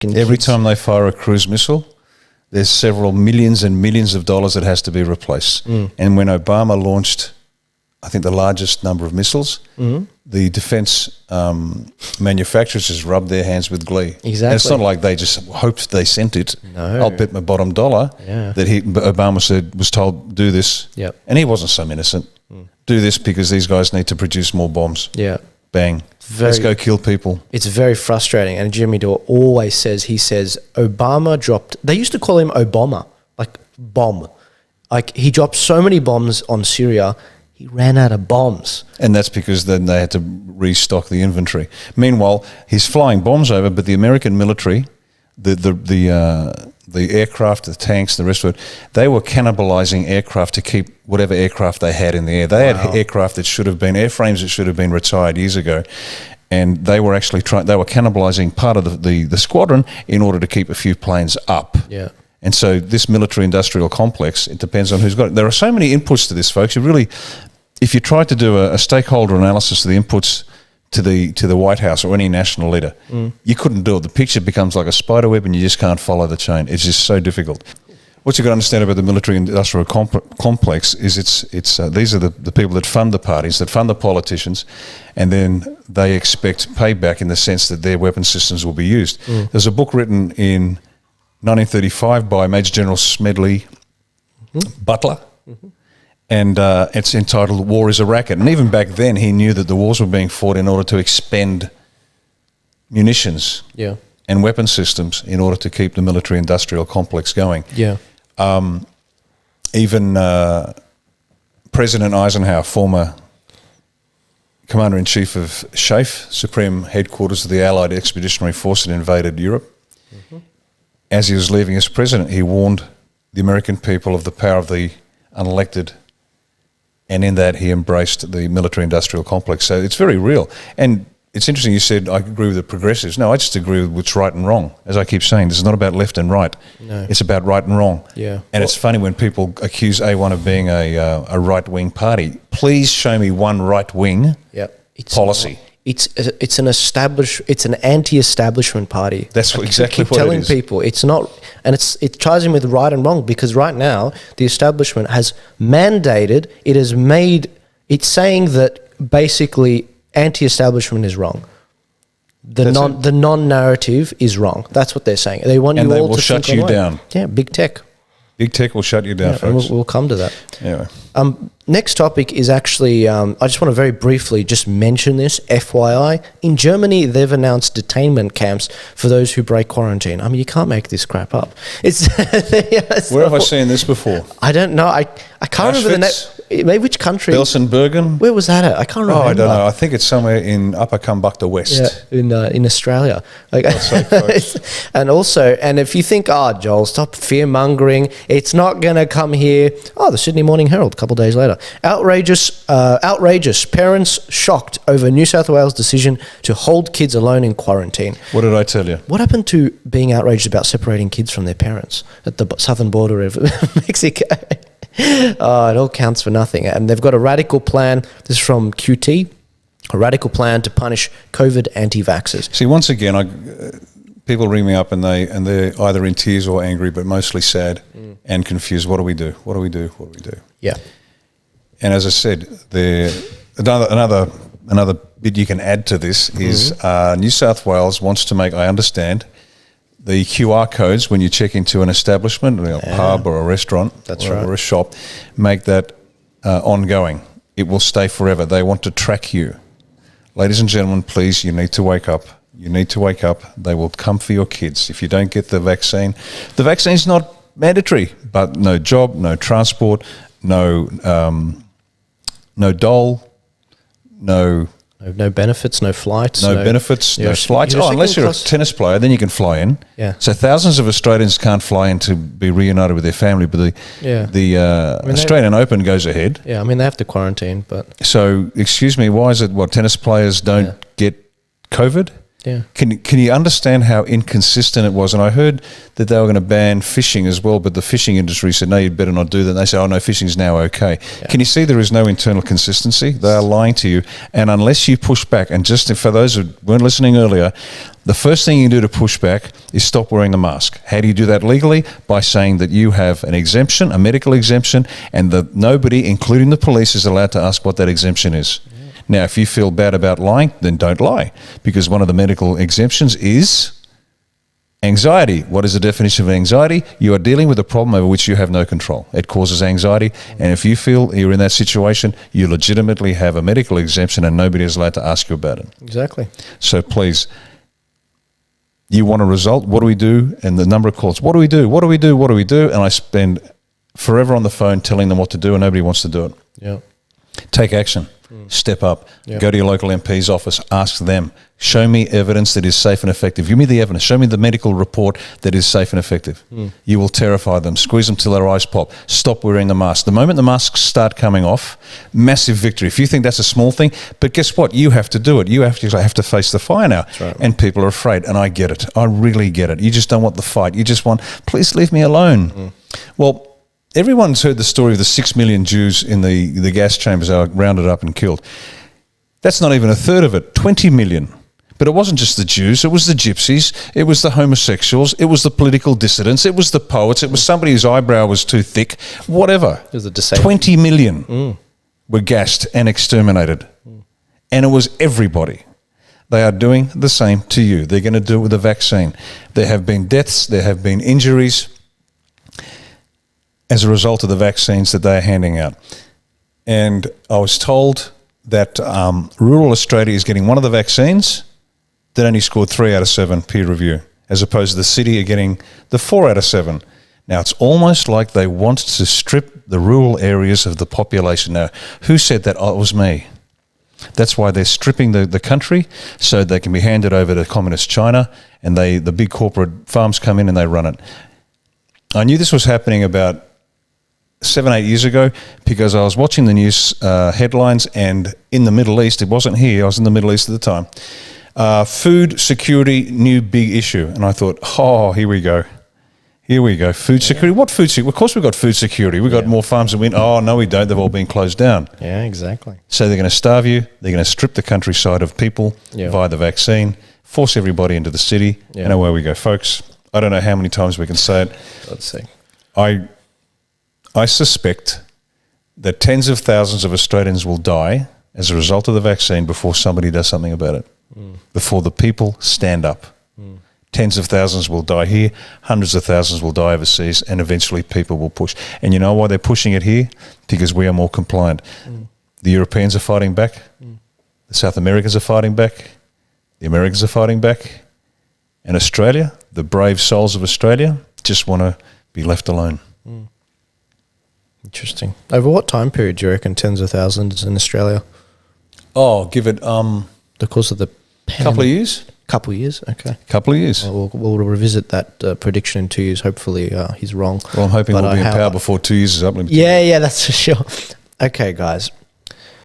Every time they fire a cruise missile, there's several millions and millions of dollars that has to be replaced. And when Obama launched, I think, the largest number of missiles, the defense manufacturers just rubbed their hands with glee. Exactly. And it's not like they just hoped they sent it. No. I'll bet my bottom dollar that Obama was told, do this. Yep. And he wasn't so innocent. Do this because these guys need to produce more bombs. Yeah. Bang. Let's go kill people. It's very frustrating. And Jimmy Dore always says, Obama dropped, they used to call him Obama, like bomb. Like he dropped so many bombs on Syria, he ran out of bombs. And that's because then they had to restock the inventory. Meanwhile, he's flying bombs over, but the American military, the aircraft, the tanks, the rest of it, they were cannibalizing aircraft to keep whatever aircraft they had in the air. They had aircraft that should have been, airframes that should have been retired years ago. And they were actually they were cannibalizing part of the squadron in order to keep a few planes up. Yeah. And so this military-industrial complex, it depends on who's got it. There are so many inputs to this, folks. You really, if you try to do a stakeholder analysis of the inputs to the White House or any national leader, you couldn't do it. The picture becomes like a spider web and you just can't follow the chain. It's just so difficult. What you've got to understand about the military-industrial complex is these are the people that fund the parties, that fund the politicians, and then they expect payback in the sense that their weapon systems will be used. There's a book written in 1935 by Major General Smedley Butler, and it's entitled War is a Racket. And even back then he knew that the wars were being fought in order to expend munitions and weapon systems in order to keep the military-industrial complex going. Even President Eisenhower, former Commander-in-Chief of SHAEF, Supreme Headquarters of the Allied Expeditionary Force that invaded Europe, as he was leaving as president, he warned the American people of the power of the unelected, and in that he embraced the military-industrial complex. So it's very real. And it's interesting you said, I agree with the progressives. No, I just agree with what's right and wrong. As I keep saying, this is not about left and right. No. It's about right and wrong. Yeah. And it's funny when people accuse A1 of being a right-wing party. Please show me one right-wing policy. It's an anti-establishment party. That's exactly what it is. Keep telling people it's not, and it ties in with right and wrong, because right now the establishment has mandated, it's saying that basically anti-establishment is wrong. The non-narrative is wrong. That's what they're saying. They want you all to shut you down. Yeah, big tech. Big tech will shut you down, folks. We'll come to that. Anyway. Next topic is actually, I just want to very briefly just mention this, FYI. In Germany, they've announced detainment camps for those who break quarantine. I mean, you can't make this crap up. Where have I seen this before? I don't know. I can't remember the name. Maybe which country? Belsenbergen? Where was that at? I can't remember. Oh, I don't know. I think it's somewhere in Upper Kumbukta West. Yeah, in Australia. And if you think, Joel, stop fear-mongering, it's not going to come here. The Sydney Morning Herald, a couple of days later. Outrageous. Parents shocked over New South Wales' decision to hold kids alone in quarantine. What did I tell you? What happened to being outraged about separating kids from their parents at the southern border of Mexico? It all counts for nothing. And they've got a radical plan. This is from QT. A radical plan to punish COVID anti-vaxxers. See, once again, people ring me up and they're either in tears or angry, but mostly sad and confused. What do we do? What do we do? What do we do? Yeah. And as I said, another bit you can add to this is New South Wales wants to make, I understand, the QR codes when you check into an establishment, a pub or a restaurant or a shop, make that ongoing. It will stay forever. They want to track you. Ladies and gentlemen, please, you need to wake up. You need to wake up. They will come for your kids. If you don't get the vaccine's not mandatory, but no job, no transport, no dole, no benefits, no flights. No benefits, no flights. Unless you're a tennis player, then you can fly in. Yeah. So thousands of Australians can't fly in to be reunited with their family, but the Australian Open goes ahead. Yeah, I mean, they have to quarantine, but... So, excuse me, why is it, tennis players don't get COVID? Yeah. Can you understand how inconsistent it was? And I heard that they were going to ban fishing as well, but the fishing industry said, no, you'd better not do that. And they said, oh, no, fishing is now okay. Yeah. Can you see there is no internal consistency? They are lying to you. And unless you push back, and just for those who weren't listening earlier, the first thing you can do to push back is stop wearing the mask. How do you do that legally? By saying that you have an exemption, a medical exemption, and that nobody, including the police, is allowed to ask what that exemption is. Yeah. Now, if you feel bad about lying, then don't lie, because one of the medical exemptions is anxiety. What is the definition of anxiety? You are dealing with a problem over which you have no control. It causes anxiety, and if you feel you're in that situation, you legitimately have a medical exemption and nobody is allowed to ask you about it. Exactly. So please, you want a result? What do we do? And the number of calls, what do we do? What do we do? What do we do? And I spend forever on the phone telling them what to do, and nobody wants to do it. Yeah. Take action. Step up. Yep. Go to your local MP's office. Ask them. Show me evidence that is safe and effective. Give me the evidence. Show me the medical report that is safe and effective. You will terrify them. Squeeze them till their eyes pop. Stop wearing the mask. The moment the masks start coming off, massive victory. If you think that's a small thing, but guess what? You have to do it. You have to face the fire now. That's right. And people are afraid, and I get it. I really get it. You just don't want the fight. You just want, please leave me alone. Well, everyone's heard the story of the 6 million Jews in the gas chambers that were rounded up and killed. That's not even a third of it, 20 million. But it wasn't just the Jews, it was the gypsies, it was the homosexuals, it was the political dissidents, it was the poets, it was somebody whose eyebrow was too thick, whatever. It was a disabled. 20 million were gassed and exterminated. And it was everybody. They are doing the same to you. They're going to do it with the vaccine. There have been deaths, there have been injuries as a result of the vaccines that they are handing out. And I was told that rural Australia is getting one of the vaccines that only scored 3 out of 7 peer review, as opposed to the city are getting the 4 out of 7. Now, it's almost like they want to strip the rural areas of the population. Now, who said that? Oh, it was me. That's why they're stripping the country so they can be handed over to communist China, and the big corporate farms come in and they run it. I knew this was happening about 7-8 years ago because I was watching the news headlines, and in the Middle East, it wasn't here, I was in the Middle East at the time, food security, new big issue. And I thought, oh, here we go. Here we go. Food security. What food security? Of course we've got food security. We've got more farms than we... Oh, no, we don't. They've all been closed down. Yeah, exactly. So they're going to starve you. They're going to strip the countryside of people via the vaccine, force everybody into the city, and away we go. Folks, I don't know how many times we can say it. Let's see. I suspect that tens of thousands of Australians will die as a result of the vaccine before somebody does something about it, before the people stand up. Tens of thousands will die here, hundreds of thousands will die overseas, and eventually people will push. And you know why they're pushing it here? Because we are more compliant. The Europeans are fighting back. The South Americans are fighting back. The Americans are fighting back. And Australia, the brave souls of Australia, just want to be left alone. Interesting. Over what time period do you reckon tens of thousands in Australia? Oh, give it... the course of the couple of years? Couple of years, okay. Couple of years. Well, we'll revisit that prediction in 2 years. Hopefully he's wrong. Well, I'm hoping we'll be in power before 2 years is up. Yeah, that's for sure. Okay, guys.